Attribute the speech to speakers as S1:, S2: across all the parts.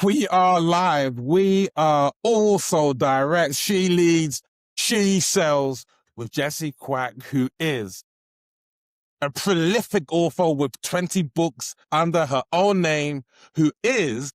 S1: We are live. We are also direct. She leads, she sells with Jessie Kwak, who is a prolific author with 20 books under her own name, who is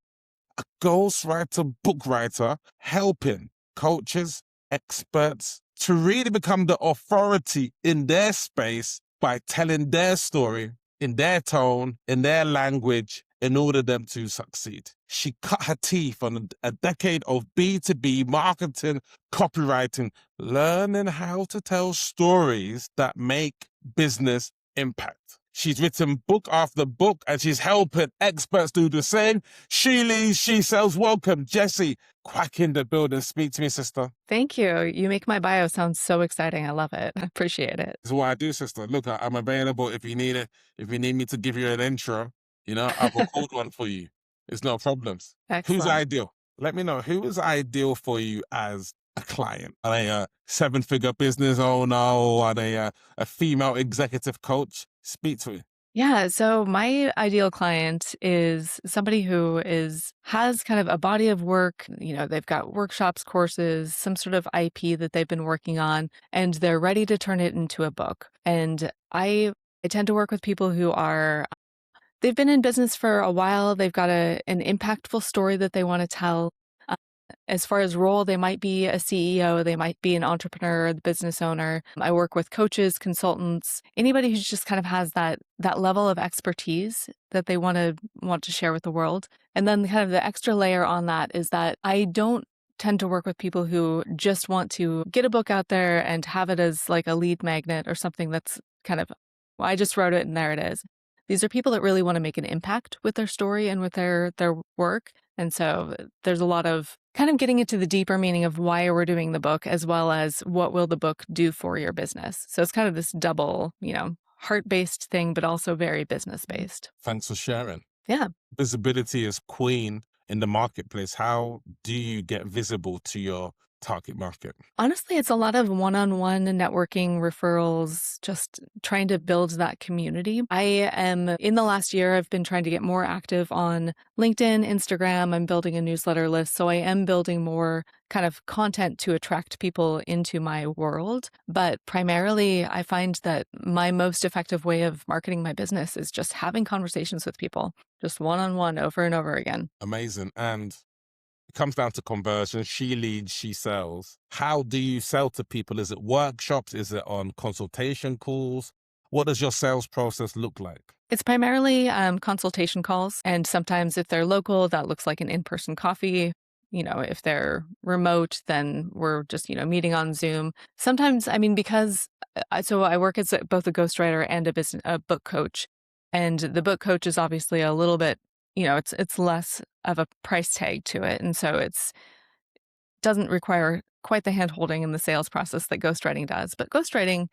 S1: a ghostwriter, book writer, helping coaches, experts to really become the authority in their space by telling their story in their tone, in their language, in order them to succeed. She cut her teeth on a decade of B2B marketing, copywriting, learning how to tell stories that make business impact. She's written book after book and she's helping experts do the same. She leads, she sells. Welcome, Jessie Kwak in the building. Speak to me, sister.
S2: Thank you. You make my bio sound so exciting. I love it. I appreciate it.
S1: This is what I do, sister. Look, I'm available if you need it. If you need me to give you an intro, I'll record one for you. It's no problems.
S2: Excellent.
S1: Who's ideal? Let me know. Who is ideal for you as a client? Are they a seven-figure business owner or are they a female executive coach? Speak to me.
S2: Yeah, so my ideal client is somebody who has kind of a body of work, they've got workshops, courses, some sort of IP that they've been working on, and they're ready to turn it into a book. And I tend to work with people who they've been in business for a while, they've got an impactful story that they want to tell. As far as role, they might be a CEO, they might be an entrepreneur, the business owner. I work with coaches, consultants, anybody who just kind of has that level of expertise that they want to share with the world. And then kind of the extra layer on that is that I don't tend to work with people who just want to get a book out there and have it as like a lead magnet or something that's kind of, well, I just wrote it and there it is. These are people that really want to make an impact with their story and with their work. And so there's a lot of kind of getting into the deeper meaning of why we're doing the book, as well as what will the book do for your business. So it's kind of this double, heart-based thing, but also very business-based.
S1: Thanks for sharing.
S2: Yeah.
S1: Visibility is queen in the marketplace. How do you get visible to your target market?
S2: Honestly, it's a lot of one-on-one networking, referrals, just trying to build that community. In the last year, I've been trying to get more active on LinkedIn, Instagram. I'm building a newsletter list. So I am building more kind of content to attract people into my world. But primarily, I find that my most effective way of marketing my business is just having conversations with people, just one-on-one over and over again.
S1: Amazing. And it comes down to conversion. She leads, she sells. How do you sell to people? Is it workshops? Is it on consultation calls? What does your sales process look like?
S2: It's primarily consultation calls. And sometimes if they're local, that looks like an in-person coffee. If they're remote, then we're just, meeting on Zoom. Sometimes, because I work as both a ghostwriter and a book coach. And the book coach is obviously a little bit, it's less of a price tag to it. And so doesn't require quite the hand holding in the sales process that ghostwriting does. But ghostwriting,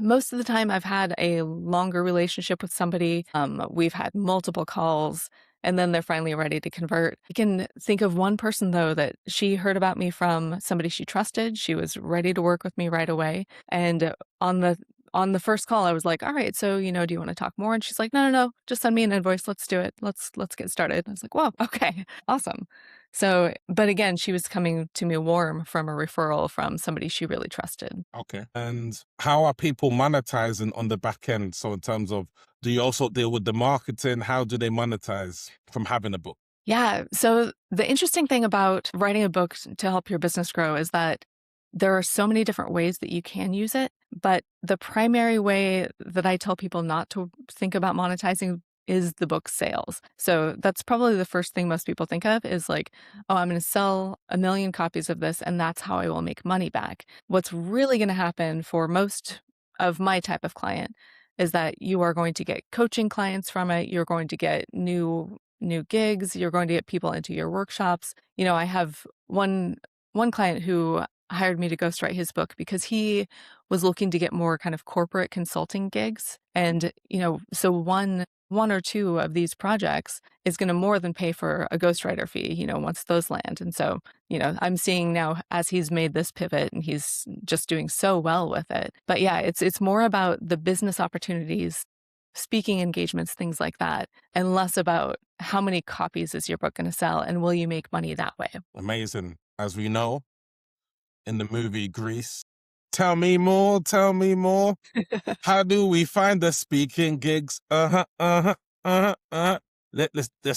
S2: most of the time I've had a longer relationship with somebody. We've had multiple calls and then they're finally ready to convert. I can think of one person though, that she heard about me from somebody she trusted. She was ready to work with me right away. And on the first call, I was like, all right, so, do you want to talk more? And she's like, no, just send me an invoice. Let's do it. Let's get started. I was like, whoa, okay, awesome. So, but again, she was coming to me warm from a referral from somebody she really trusted.
S1: Okay. And how are people monetizing on the back end? So in terms of, do you also deal with the marketing? How do they monetize from having a book?
S2: Yeah. So the interesting thing about writing a book to help your business grow is that there are so many different ways that you can use it. But the primary way that I tell people not to think about monetizing is the book sales. So that's probably the first thing most people think of is like, oh, I'm going to sell 1 million copies of this and that's how I will make money back. What's really going to happen for most of my type of client is that you are going to get coaching clients from it. You're going to get new gigs. You're going to get people into your workshops. I have one client who hired me to ghostwrite his book because he was looking to get more kind of corporate consulting gigs. And, so one or two of these projects is going to more than pay for a ghostwriter fee, once those land. And so, I'm seeing now as he's made this pivot and he's just doing so well with it. But yeah, it's more about the business opportunities speaking engagements, things like that, and less about how many copies is your book going to sell and will you make money that way.
S1: Amazing. As we know in the movie Grease, tell me more, tell me more. How do we find the speaking gigs? Let's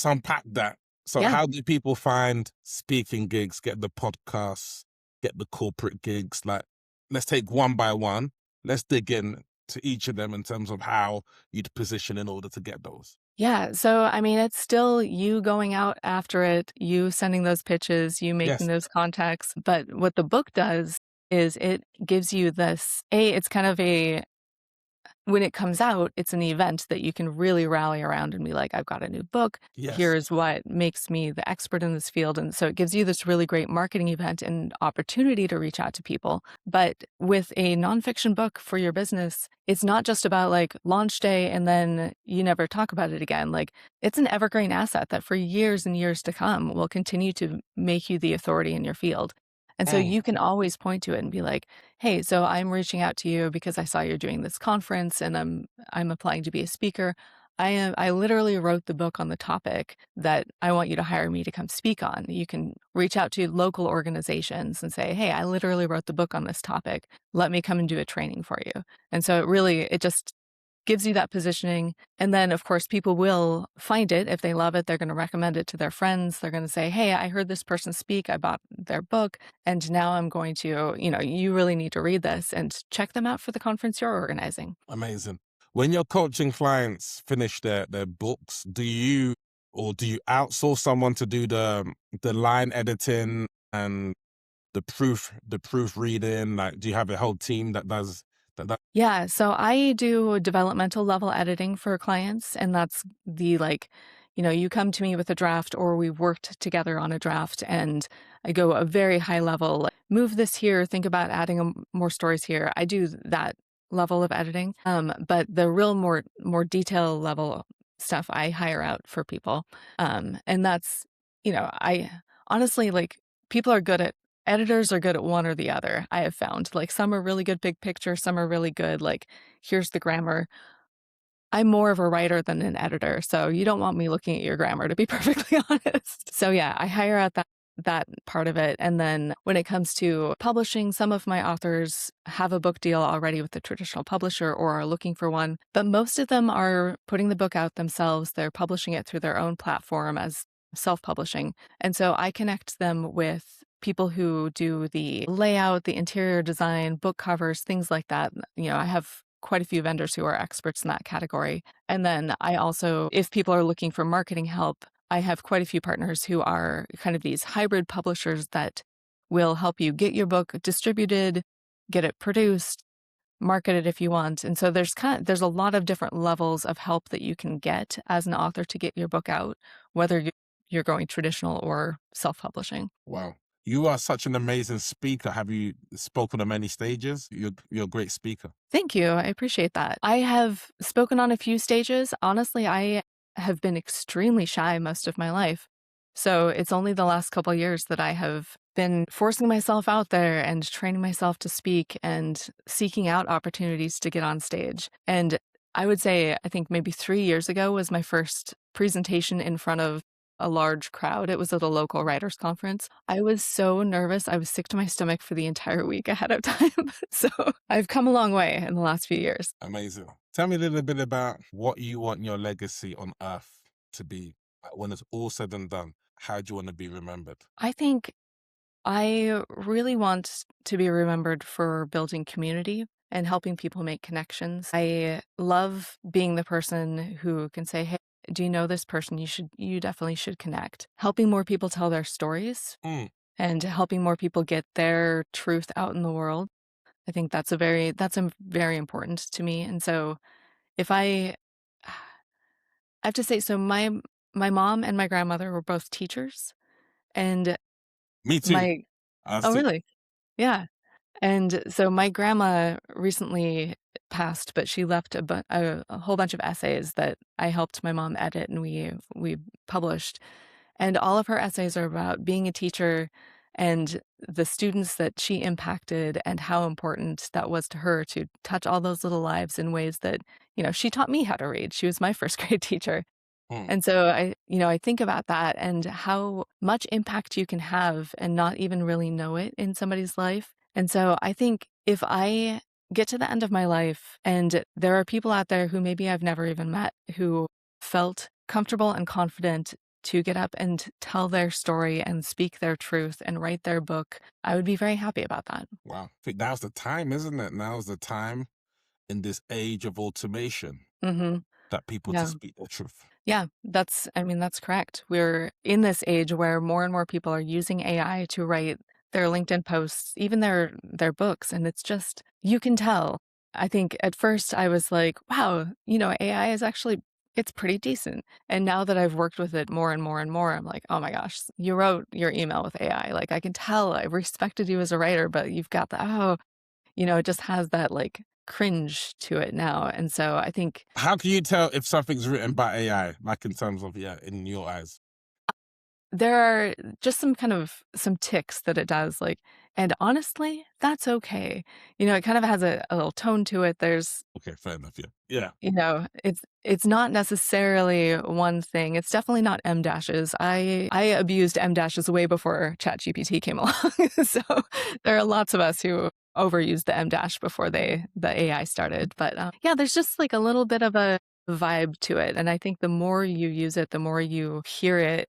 S1: unpack that. So
S2: Yeah.
S1: how do people find speaking gigs, get the podcasts, get the corporate gigs? Like, let's take one by one. Let's dig in to each of them in terms of how you'd position in order to get those.
S2: Yeah. So, I mean, it's still you going out after it, you sending those pitches, you making
S1: Yes.
S2: those contacts. But what the book does is it gives you this, it's kind of when it comes out, it's an event that you can really rally around and be like, I've got a new book.
S1: Yes.
S2: Here's what makes me the expert in this field. And so it gives you this really great marketing event and opportunity to reach out to people. But with a nonfiction book for your business, it's not just about like launch day and then you never talk about it again. Like it's an evergreen asset that for years and years to come will continue to make you the authority in your field. And so you can always point to it and be like, hey, so I'm reaching out to you because I saw you're doing this conference and I'm applying to be a speaker. I literally wrote the book on the topic that I want you to hire me to come speak on. You can reach out to local organizations and say, hey, I literally wrote the book on this topic. Let me come and do a training for you. And so it just gives you that positioning. And then, of course, people will find it. If they love it, they're going to recommend it to their friends. They're going to say, hey, I heard this person speak. I bought their book. And now I'm going to, you really need to read this and check them out for the conference you're organizing.
S1: Amazing. When your coaching clients finish their books, do you outsource someone to do the line editing and the proofreading? Like, do you have a whole team that does that?
S2: Yeah, so I do developmental level editing for clients, and that's the you come to me with a draft or we worked together on a draft and I go a very high level, like, move this here, think about adding more stories here. I do that level of editing. But the real more detail level stuff I hire out for people. And that's, I honestly people are good at editors are good at one or the other. I have found like some are really good big picture, some are really good like here's the grammar. I'm more of a writer than an editor, so you don't want me looking at your grammar, to be perfectly honest. So yeah, I hire out that part of it. And then when it comes to publishing, some of my authors have a book deal already with the traditional publisher or are looking for one, but most of them are putting the book out themselves. They're publishing it through their own platform as self-publishing. And so I connect them with people who do the layout, the interior design, book covers, things like that. I have quite a few vendors who are experts in that category. And then I also, if people are looking for marketing help, I have quite a few partners who are kind of these hybrid publishers that will help you get your book distributed, get it produced, market it if you want. And so there's a lot of different levels of help that you can get as an author to get your book out, whether you're going traditional or self-publishing.
S1: Wow. You are such an amazing speaker. Have you spoken on many stages? You're a great speaker.
S2: Thank you. I appreciate that. I have spoken on a few stages. Honestly, I have been extremely shy most of my life. So it's only the last couple of years that I have been forcing myself out there and training myself to speak and seeking out opportunities to get on stage. And I would say, I think maybe 3 years ago was my first presentation in front of a large crowd. It was at a local writers conference. I was so nervous. I was sick to my stomach for the entire week ahead of time. So I've come a long way in the last few years.
S1: Amazing. Tell me a little bit about what you want your legacy on earth to be. When it's all said and done, how do you want to be remembered?
S2: I think I really want to be remembered for building community and helping people make connections. I love being the person who can say, hey, do you know this person? You definitely should connect. Helping more people tell their stories and helping more people get their truth out in the world. I think that's a very important to me. And so if I have to say, so my mom and my grandmother were both teachers, and
S1: Me too.
S2: oh really? Yeah. And so my grandma recently passed, but she left a whole bunch of essays that I helped my mom edit and we published. And all of her essays are about being a teacher and the students that she impacted and how important that was to her to touch all those little lives in ways that she taught me how to read. She was my first grade teacher.
S1: Mm.
S2: And so I think about that and how much impact you can have and not even really know it in somebody's life. And so I think if I get to the end of my life and there are people out there who maybe I've never even met who felt comfortable and confident to get up and tell their story and speak their truth and write their book, I would be very happy about that.
S1: Wow. I think now's the time, isn't it? Now's the time in this age of automation
S2: Hmm.
S1: that people to
S2: Yeah.
S1: speak their truth.
S2: Yeah, that's correct. We're in this age where more and more people are using AI to write their LinkedIn posts, even their books, and it's just you can tell. I think at first I was like, wow, AI is actually it's pretty decent. And now that I've worked with it more and more and more, I'm like, oh my gosh, you wrote your email with AI. Like I can tell I respected you as a writer, but you've got the it just has that like cringe to it now. And so I think
S1: How can you tell if something's written by AI, like in terms of, yeah, in your eyes?
S2: there are just some ticks that it does, like, and honestly, that's okay. It kind of has a little tone to it. There's,
S1: Okay, fair enough. Yeah. Yeah.
S2: it's not necessarily one thing. It's definitely not M dashes. I abused M dashes way before ChatGPT came along. So there are lots of us who overused the M dash before the AI started. But yeah, there's just like a little bit of a vibe to it. And I think the more you use it, the more you hear it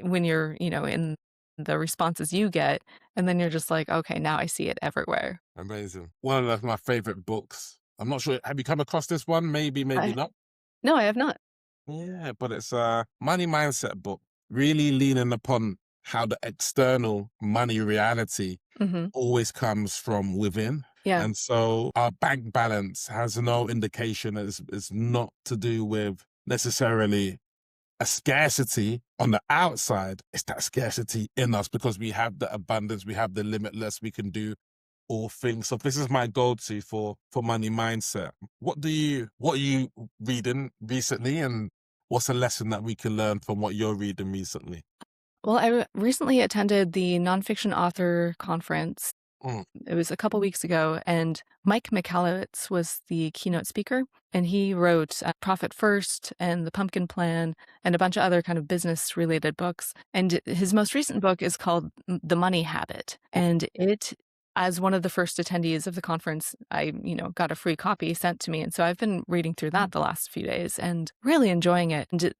S2: when you're, in the responses you get, and then you're just like, okay, now I see it everywhere.
S1: Amazing. One of my favorite books. I'm not sure. Have you come across this one? Maybe, maybe
S2: I
S1: not.
S2: No, I have not.
S1: Yeah, but it's a money mindset book, really leaning upon how the external money reality
S2: Hmm.
S1: always comes from within.
S2: Yeah.
S1: And so our bank balance has no indication. It's not to do with necessarily a scarcity on the outside. It's that scarcity in us because we have the abundance, we have the limitless, we can do all things. So this is my go-to for money mindset. What are you reading recently, and what's a lesson that we can learn from what you're reading recently?
S2: Well, I recently attended the nonfiction author conference.
S1: Mm.
S2: It was a couple weeks ago, and Mike Michalowicz was the keynote speaker, and he wrote Profit First and The Pumpkin Plan and a bunch of other kind of business related books. And his most recent book is called The Money Habit. And as one of the first attendees of the conference, I, got a free copy sent to me. And so I've been reading through that the last few days and really enjoying it. And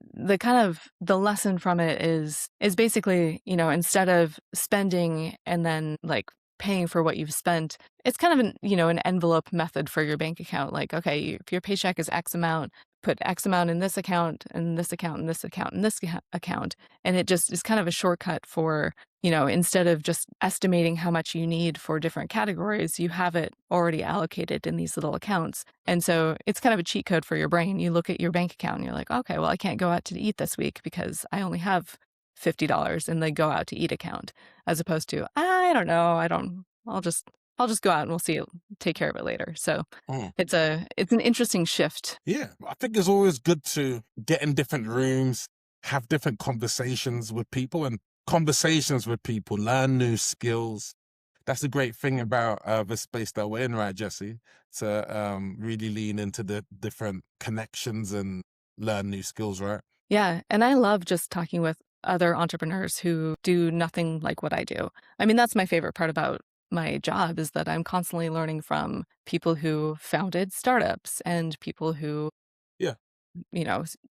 S2: the lesson from it is basically, instead of spending and then like paying for what you've spent, it's kind of an envelope method for your bank account. Like, okay, if your paycheck is X amount, put X amount in this account and this account and this account and this account. And it just is kind of a shortcut for, instead of just estimating how much you need for different categories, you have it already allocated in these little accounts. And so it's kind of a cheat code for your brain. You look at your bank account and you're like, okay, well, I can't go out to eat this week because I only have $50 in the go out to eat account, as opposed to, I don't know, I'll just go out and we'll see, take care of it later. So
S1: Mm.
S2: it's an interesting shift.
S1: Yeah, I think it's always good to get in different rooms, have different conversations with people, and conversations with people, learn new skills. That's the great thing about the space that we're in, right, Jesse? To really lean into the different connections and learn new skills, right?
S2: Yeah. And I love just talking with other entrepreneurs who do nothing like what I do. I mean, that's my favorite part about my job is that I'm constantly learning from people who founded startups and people who
S1: Yeah.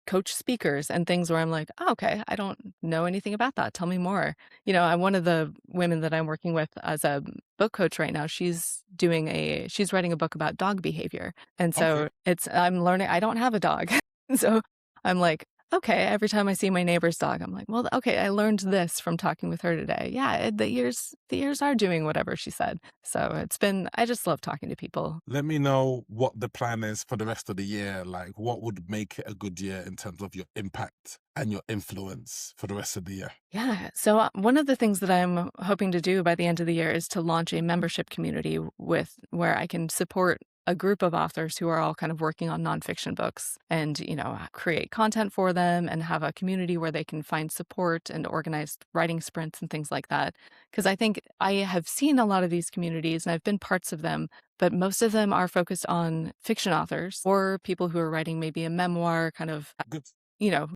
S2: coach speakers and things where I'm like, oh, okay, I don't know anything about that. Tell me more. I'm one of the women that I'm working with as a book coach right now. She's writing a book about dog behavior. And
S1: Okay.
S2: so I'm learning, I don't have a dog. So I'm like, okay, every time I see my neighbor's dog, I'm like, well, okay, I learned this from talking with her today. Yeah, the ears are doing whatever she said. So I just love talking to people.
S1: Let me know what the plan is for the rest of the year. Like, what would make it a good year in terms of your impact and your influence for the rest of the year?
S2: Yeah. So one of the things that I'm hoping to do by the end of the year is to launch a membership community where I can support a group of authors who are all kind of working on nonfiction books and, create content for them and have a community where they can find support and organize writing sprints and things like that. Because I think I have seen a lot of these communities and I've been parts of them, but most of them are focused on fiction authors or people who are writing maybe a memoir,
S1: Good.
S2: you know,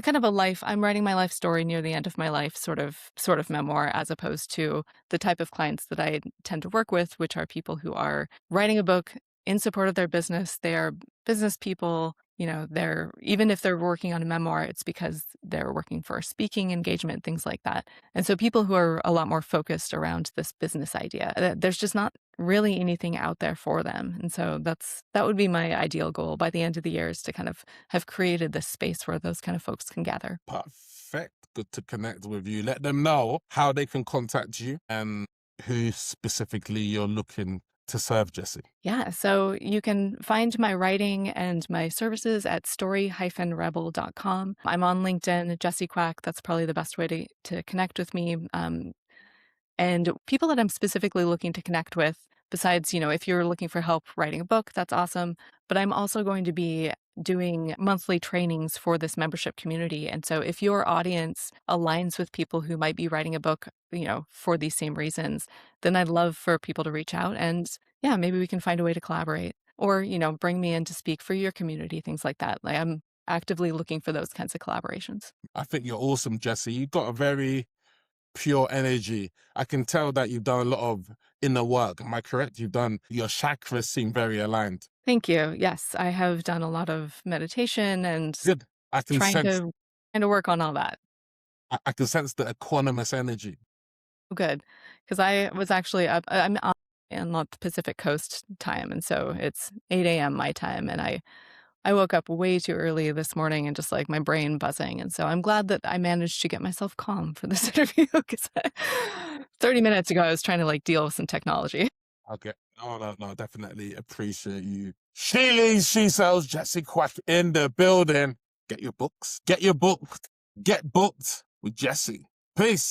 S2: kind of a life. I'm writing my life story near the end of my life sort of memoir, as opposed to the type of clients that I tend to work with, which are people who are writing a book in support of their business. They are business people. They're even if they're working on a memoir, it's because they're working for a speaking engagement, things like that. And so people who are a lot more focused around this business idea, there's just not really anything out there for them. And so that would be my ideal goal by the end of the year, is to kind of have created this space where those kind of folks can gather.
S1: Perfect. Good to connect with you. Let them know how they can contact you and who specifically you're looking to serve, Jessie.
S2: Yeah, so you can find my writing and my services at story-rebel.com. I'm on LinkedIn, Jessie Kwak. That's probably the best way to connect with me. And people that I'm specifically looking to connect with, besides, if you're looking for help writing a book, that's awesome. But I'm also going to be doing monthly trainings for this membership community. And so if your audience aligns with people who might be writing a book, for these same reasons, then I'd love for people to reach out and yeah, maybe we can find a way to collaborate or, bring me in to speak for your community, things like that. Like I'm actively looking for those kinds of collaborations.
S1: I think you're awesome, Jessie. You've got a very pure energy. I can tell that you've done a lot of inner work. Am I correct? Your chakras seem very aligned.
S2: Thank you. Yes, I have done a lot of meditation and
S1: Good. I can
S2: trying
S1: sense
S2: to work on all that.
S1: I can sense the equanimous energy.
S2: Good, because I was actually up. I'm on the Pacific Coast time, and so it's 8 a.m. my time, and I woke up way too early this morning and just like my brain buzzing, and so I'm glad that I managed to get myself calm for this interview because 30 minutes ago I was trying to like deal with some technology.
S1: Okay. Oh, no, definitely appreciate you. She leads, she sells, Jessie Kwak in the building. Get your books. Get booked with Jessie. Peace.